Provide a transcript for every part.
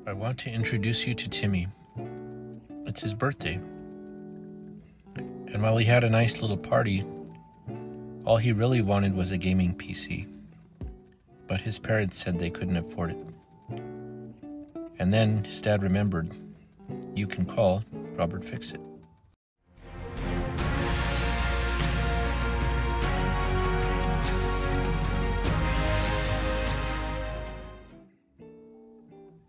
I want to introduce you to Timmy. It's his birthday. And while he had a nice little party, all he really wanted was a gaming PC. But his parents said they couldn't afford it. And then his dad remembered, you can call Robert Fix-It.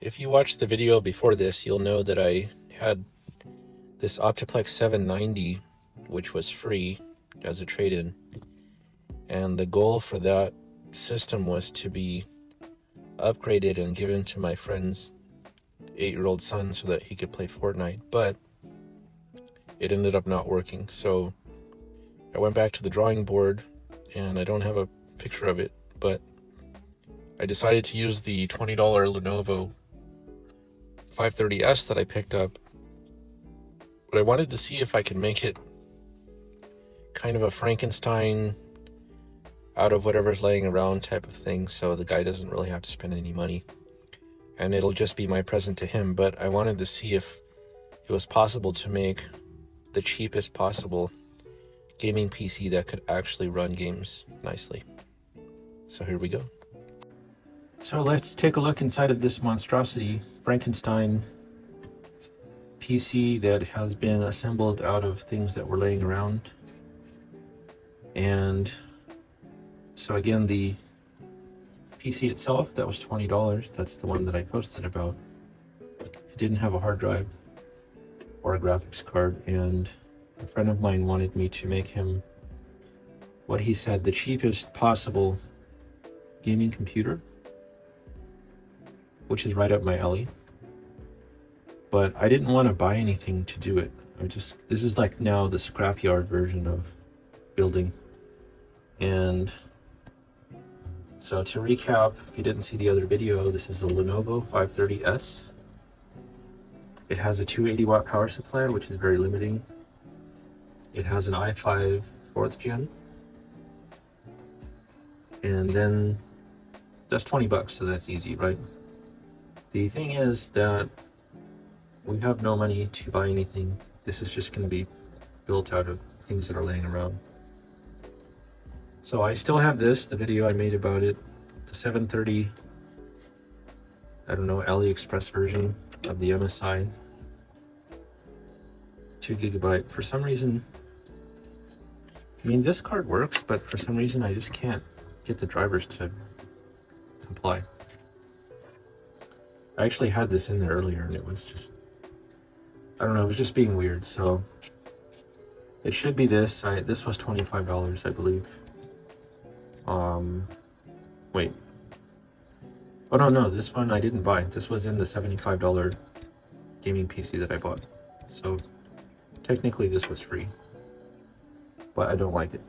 If you watched the video before this, you'll know that I had this Optiplex 790, which was free as a trade-in. And the goal for that system was to be upgraded and given to my friend's 8-year-old son so that he could play Fortnite, but it ended up not working. So I went back to the drawing board, and I don't have a picture of it, but I decided to use the $20 Lenovo 530S that I picked up. But I wanted to see if I could make it kind of a Frankenstein out of whatever's laying around type of thing, so the guy doesn't really have to spend any money. And it'll just be my present to him, but I wanted to see if it was possible to make the cheapest possible gaming PC that could actually run games nicely. So here we go. So let's take a look inside of this monstrosity Frankenstein PC that has been assembled out of things that were laying around. And so again, the PC itself, that was $20. That's the one that I posted about. It didn't have a hard drive or a graphics card, and a friend of mine wanted me to make him what he said the cheapest possible gaming computer, which is right up my alley. But I didn't want to buy anything to do it. This is like now the scrapyard version of building. And so to recap, if you didn't see the other video, this is a Lenovo 530S. It has a 280 watt power supply, which is very limiting. It has an i5 4th gen. And then that's 20 bucks, so that's easy, right? The thing is that we have no money to buy anything. This is just going to be built out of things that are laying around. So I still have this, the video I made about it, the 730, I don't know, AliExpress version of the MSI, 2 GB. For some reason, I mean, this card works, but for some reason I just can't get the drivers to comply. I actually had this in there earlier and it was just, I don't know, it was just being weird. So it should be this. This was $25, I believe. Wait. Oh no, this one I didn't buy. This was in the $75 gaming PC that I bought. So technically this was free, but I don't like it.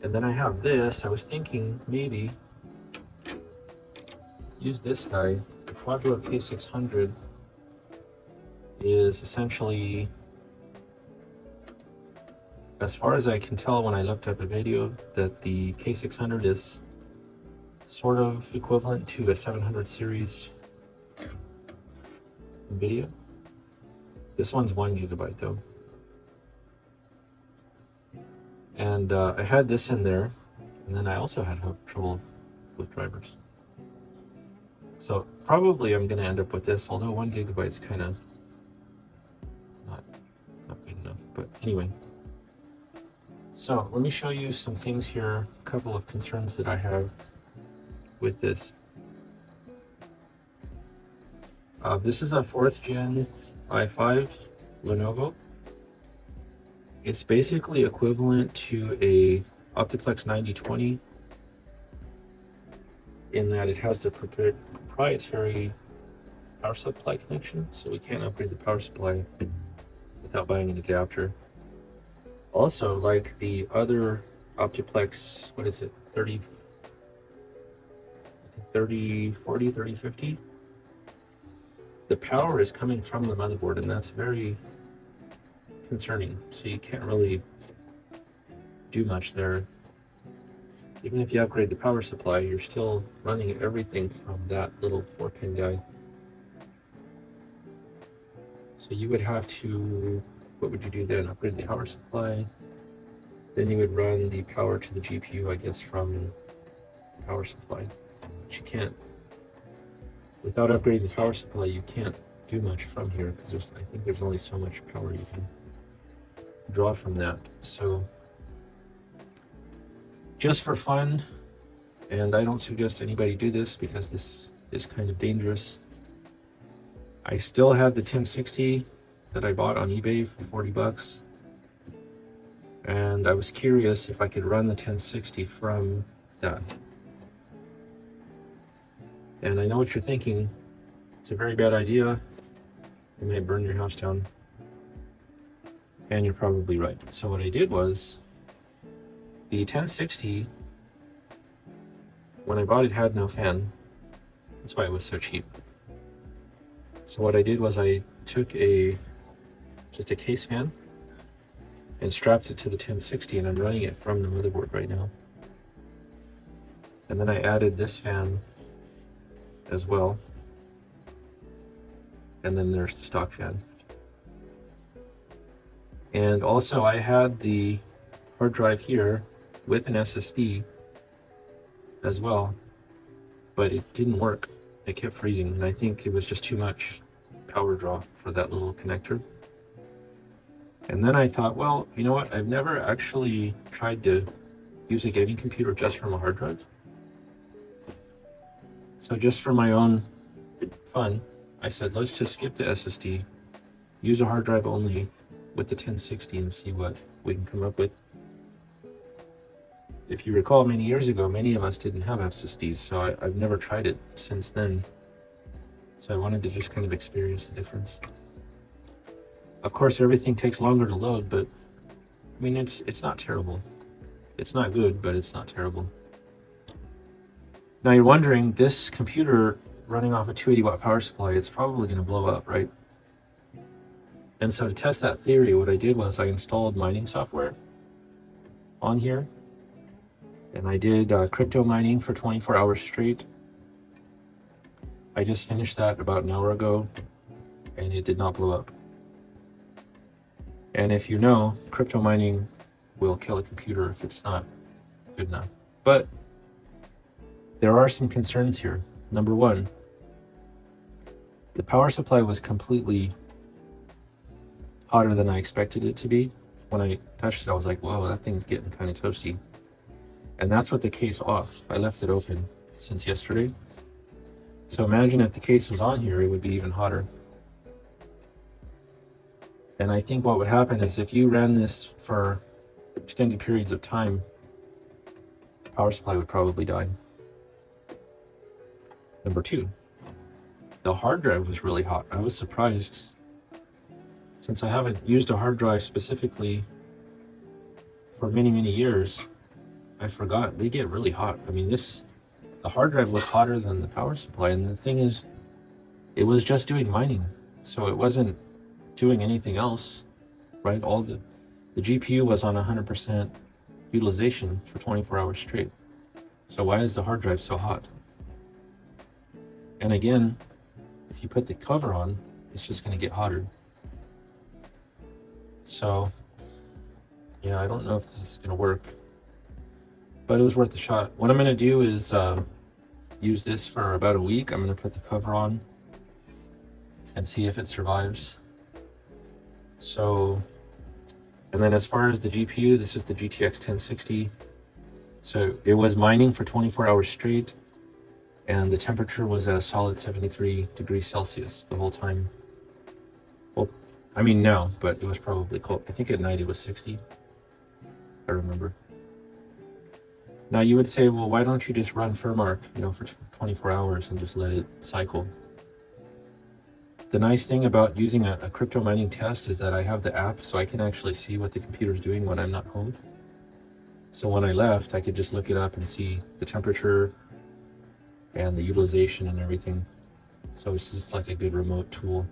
And then I have this. I was thinking maybe use this guy. The Quadro K600 is essentially, as far as I can tell when I looked up a video, that the K600 is sort of equivalent to a 700 series NVIDIA. This one's 1 GB though. And I had this in there, and then I also had trouble with drivers. So probably I'm gonna end up with this, although 1 GB is kind of not good enough, but anyway. So let me show you some things here, a couple of concerns that I have with this. This is a 4th gen i5 Lenovo. It's basically equivalent to a Optiplex 9020 in that it has the proprietary power supply connection, so we can't upgrade the power supply without buying an adapter. Also, like the other Optiplex, what is it, 3040, 3050, the power is coming from the motherboard, and that's very concerning. So you can't really do much there. even if you upgrade the power supply, you're still running everything from that little 4-pin guide. So you would have to, what would you do then? Upgrade the power supply. Then you would run the power to the GPU, I guess, from the power supply. But you can't, without upgrading the power supply, you can't do much from here because I think there's only so much power you can draw from that. So just for fun, and I don't suggest anybody do this because this is kind of dangerous, I still had the 1060 that I bought on eBay for 40 bucks. And I was curious if I could run the 1060 from that. And I know what you're thinking. It's a very bad idea. It may burn your house down. And you're probably right. So what I did was, the 1060, when I bought it, had no fan. That's why it was so cheap. So what I did was I took just a case fan and strapped it to the 1060, and I'm running it from the motherboard right now. And then I added this fan as well. And then there's the stock fan. And also I had the hard drive here with an SSD as well, but it didn't work. It kept freezing, and I think it was just too much power draw for that little connector. And then I thought, well, you know what? I've never actually tried to use a gaming computer just from a hard drive. So just for my own fun, I said, let's just skip the SSD, use a hard drive only with the 1060 and see what we can come up with. If you recall, many years ago, many of us didn't have SSDs, so I've never tried it since then. So I wanted to just kind of experience the difference. Of course, everything takes longer to load, but I mean, it's not terrible. It's not good, but it's not terrible. Now you're wondering, this computer running off a 280 watt power supply, it's probably going to blow up, right? And so to test that theory, what I did was I installed mining software on here, and I did crypto mining for 24 hours straight. I just finished that about an hour ago, and it did not blow up. And if you know, crypto mining will kill a computer if it's not good enough. But there are some concerns here. Number one, the power supply was completely hotter than I expected it to be. When I touched it, I was like, whoa, that thing's getting kind of toasty. And that's with the case off. I left it open since yesterday. So imagine if the case was on here, it would be even hotter. And I think what would happen is if you ran this for extended periods of time, the power supply would probably die. Number two, the hard drive was really hot. I was surprised. Since I haven't used a hard drive specifically for many, many years, I forgot they get really hot. I mean, the hard drive was hotter than the power supply. And the thing is, it was just doing mining. So it wasn't doing anything else, right? All the GPU was on 100% utilization for 24 hours straight. So why is the hard drive so hot? And again, if you put the cover on, it's just going to get hotter. So yeah, I don't know if this is going to work, but it was worth a shot. What I'm going to do is use this for about a week. I'm going to put the cover on and see if it survives. So, and then as far as the GPU, this is the GTX 1060. So it was mining for 24 hours straight, and the temperature was at a solid 73 degrees Celsius the whole time. Well, I mean no, but it was probably cold. I think at night it was 60, I remember. Now you would say, well, why don't you just run Furmark, you know, for 24 hours and just let it cycle? The nice thing about using a crypto mining test is that I have the app, so I can actually see what the computer's doing when I'm not home. So when I left, I could just look it up and see the temperature and the utilization and everything. So it's just like a good remote tool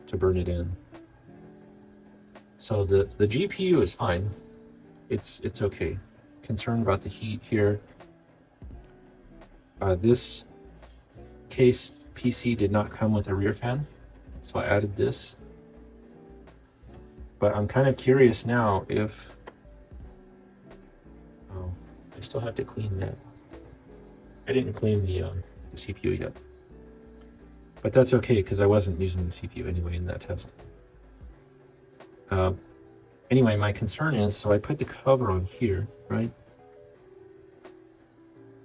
to burn it in. So the GPU is fine. It's okay. concerned about the heat here. This case PC did not come with a rear fan, so I added this. But I'm kind of curious now if... Oh, I still have to clean that. I didn't clean the CPU yet. But that's okay, because I wasn't using the CPU anyway in that test. Anyway, my concern is, so I put the cover on here, right?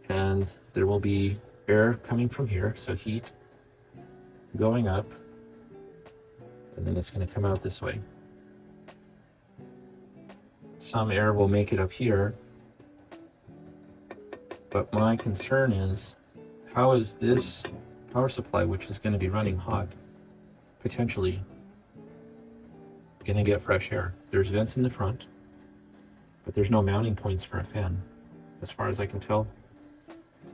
And there will be air coming from here, so heat going up, and then it's going to come out this way. Some air will make it up here, but my concern is, how is this power supply, which is going to be running hot, potentially going to get fresh air? There's vents in the front, but there's no mounting points for a fan, as far as I can tell.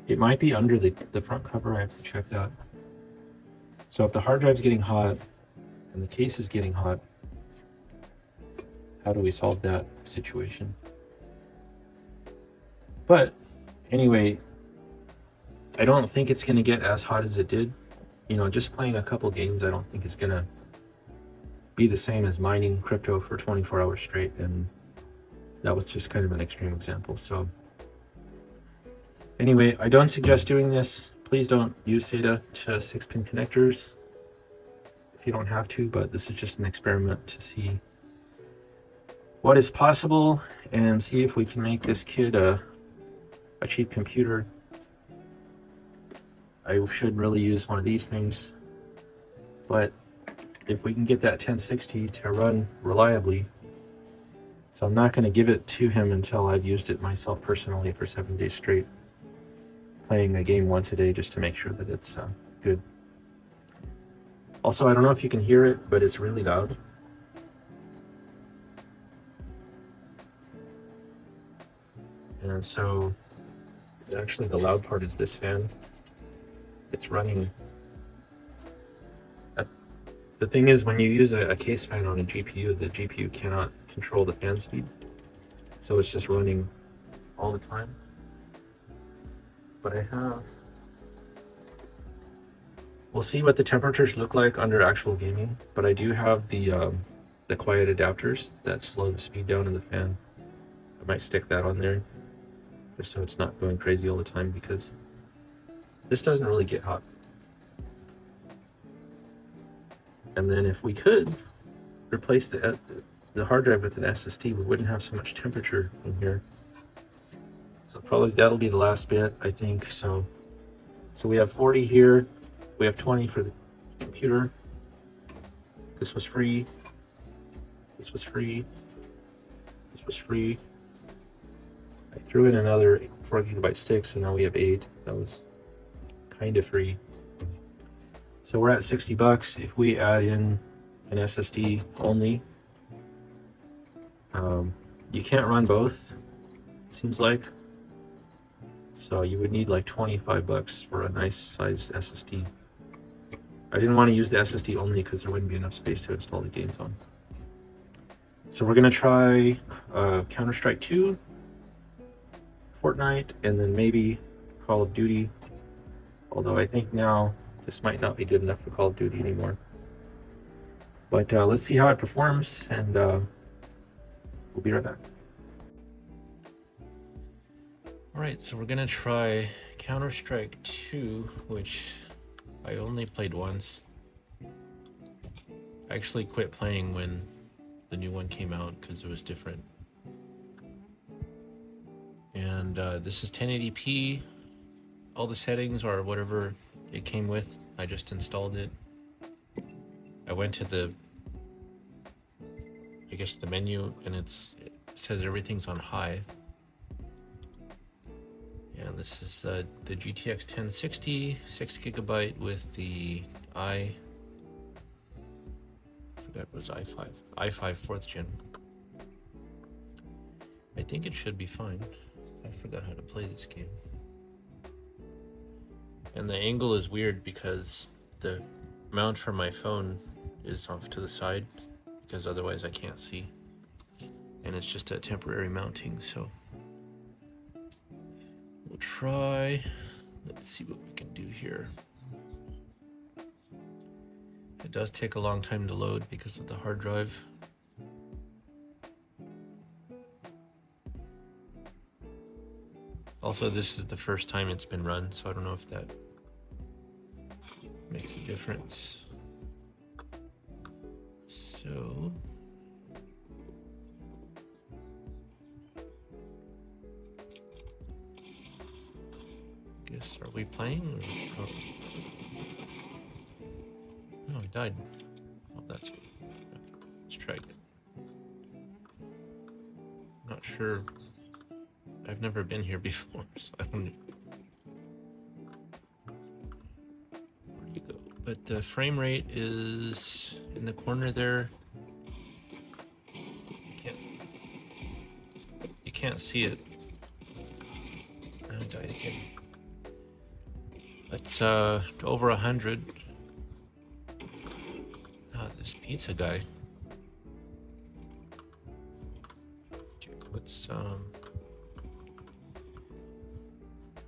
It might be under the front cover. I have to check that. So if the hard drive's getting hot and the case is getting hot, how do we solve that situation? But anyway, I don't think it's going to get as hot as it did. You know, just playing a couple games, I don't think it's going to be the same as mining crypto for 24 hours straight. And that was just kind of an extreme example. So anyway, I don't suggest doing this. Please don't use SATA to 6-pin connectors if you don't have to, but this is just an experiment to see what is possible and see if we can make this kid a cheap computer. I should really use one of these things, but if we can get that 1060 to run reliably, so I'm not going to give it to him until I've used it myself personally for 7 days straight, playing a game once a day just to make sure that it's good. Also, I don't know if you can hear it, but it's really loud. And so actually the loud part is this fan. It's running. The thing is, when you use a case fan on a GPU, the GPU cannot control the fan speed. So it's just running all the time. But I have... We'll see what the temperatures look like under actual gaming, but I do have the quiet adapters that slow the speed down in the fan. I might stick that on there, just so it's not going crazy all the time, because this doesn't really get hot. And then if we could replace the hard drive with an SSD, we wouldn't have so much temperature in here. So probably that'll be the last bit, I think. So we have 40 here. We have 20 for the computer. This was free. This was free. This was free. I threw in another 4 GB stick, so now we have 8. That was kind of free. So we're at 60 bucks. If we add in an SSD only, you can't run both, it seems like. So you would need like 25 bucks for a nice sized SSD. I didn't want to use the SSD only because there wouldn't be enough space to install the games on. So we're gonna try CounterStrike 2, Fortnite, and then maybe Call of Duty. Although I think now this might not be good enough for Call of Duty anymore. But let's see how it performs, and we'll be right back. Alright, so we're gonna try CounterStrike 2, which I only played once. I actually quit playing when the new one came out because it was different. And this is 1080p. All the settings are whatever it came with. I just installed it. I went to the, I guess, the menu, and it says everything's on high. And this is the GTX 1060, 6 GB with the I forgot it was i5 4th gen. I think it should be fine. I forgot how to play this game. And the angle is weird because the mount for my phone is off to the side, because otherwise I can't see. And it's just a temporary mounting, so try. Let's see what we can do here. It does take a long time to load because of the hard drive. Also, this is the first time it's been run, so I don't know if that makes a difference. So I guess, are we playing? Or, oh. No, I died. Oh, that's good. Okay, let's try again. Not sure. I've never been here before, so I don't know. Where do you go? But the frame rate is in the corner there. You can't see it. I died again. It's over 100. This pizza guy. Okay, let's I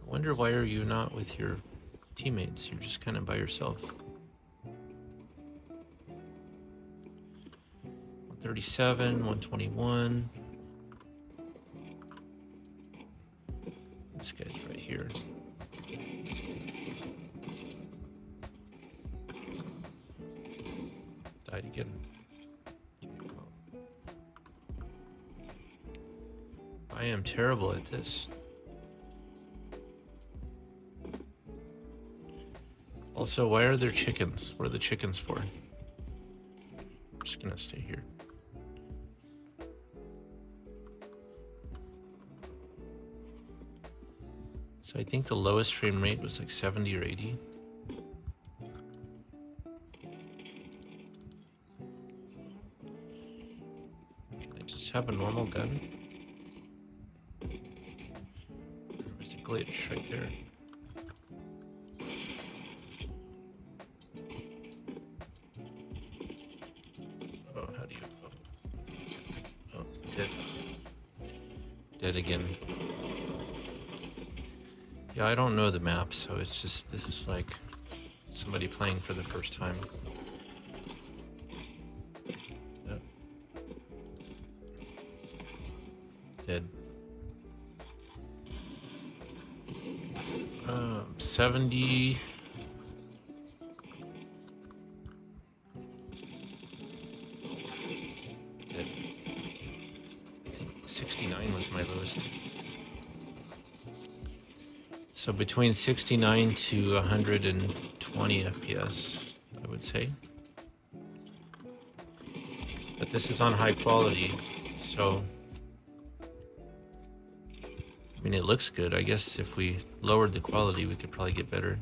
wonder, why are you not with your teammates? You're just kind of by yourself. 137, 121. This guy's right here. Died again. I am terrible at this. Also, why are there chickens? What are the chickens for? I'm just gonna stay here. So I think the lowest frame rate was like 70 or 80. Can I just have a normal gun? There's a glitch right there. Oh, how do you... Oh, dead. Dead again. Yeah, I don't know the map, so it's just, this is like somebody playing for the first time. Yep. Dead. 70. Dead. I think 69 was my lowest. So between 69 to 120 FPS, I would say. But this is on high quality, so I mean, it looks good. I guess if we lowered the quality, we could probably get better.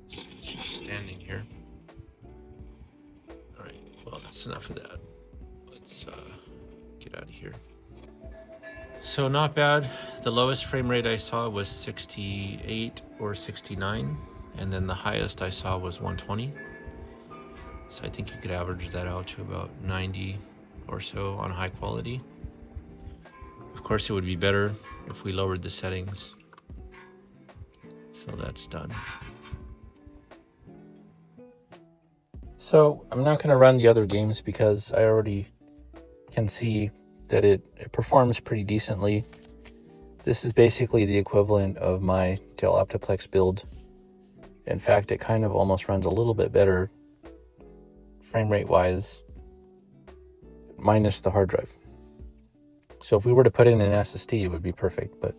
So it's just standing here. All right, well, that's enough of that. Let's get out of here. So not bad. The lowest frame rate I saw was 68 or 69, and then the highest I saw was 120. So I think you could average that out to about 90 or so on high quality. Of course, it would be better if we lowered the settings. So that's done. So I'm not going to run the other games because I already can see that it performs pretty decently. This is basically the equivalent of my Dell Optiplex build. In fact, it kind of almost runs a little bit better frame rate wise, minus the hard drive. So if we were to put in an SSD, it would be perfect. But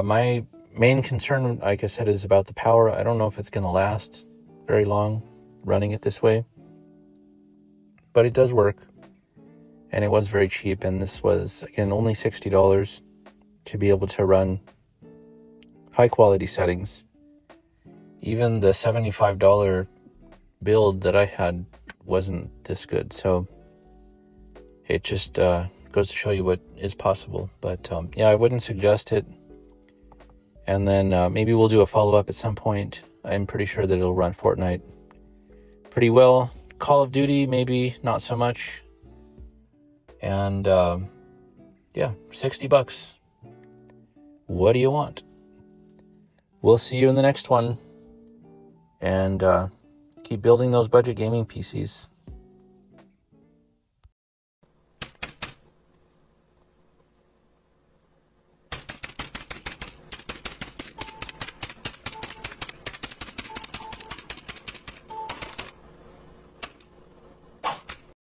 my main concern, like I said, is about the power. I don't know if it's going to last very long running it this way, but it does work. And it was very cheap, and this was, again, only $60 to be able to run high-quality settings. Even the $75 build that I had wasn't this good, so it just goes to show you what is possible. But yeah, I wouldn't suggest it. And then maybe we'll do a follow-up at some point. I'm pretty sure that it'll run Fortnite pretty well. Call of Duty, maybe not so much. And yeah, $60. what do you want? We'll see you in the next one, and keep building those budget gaming PCs.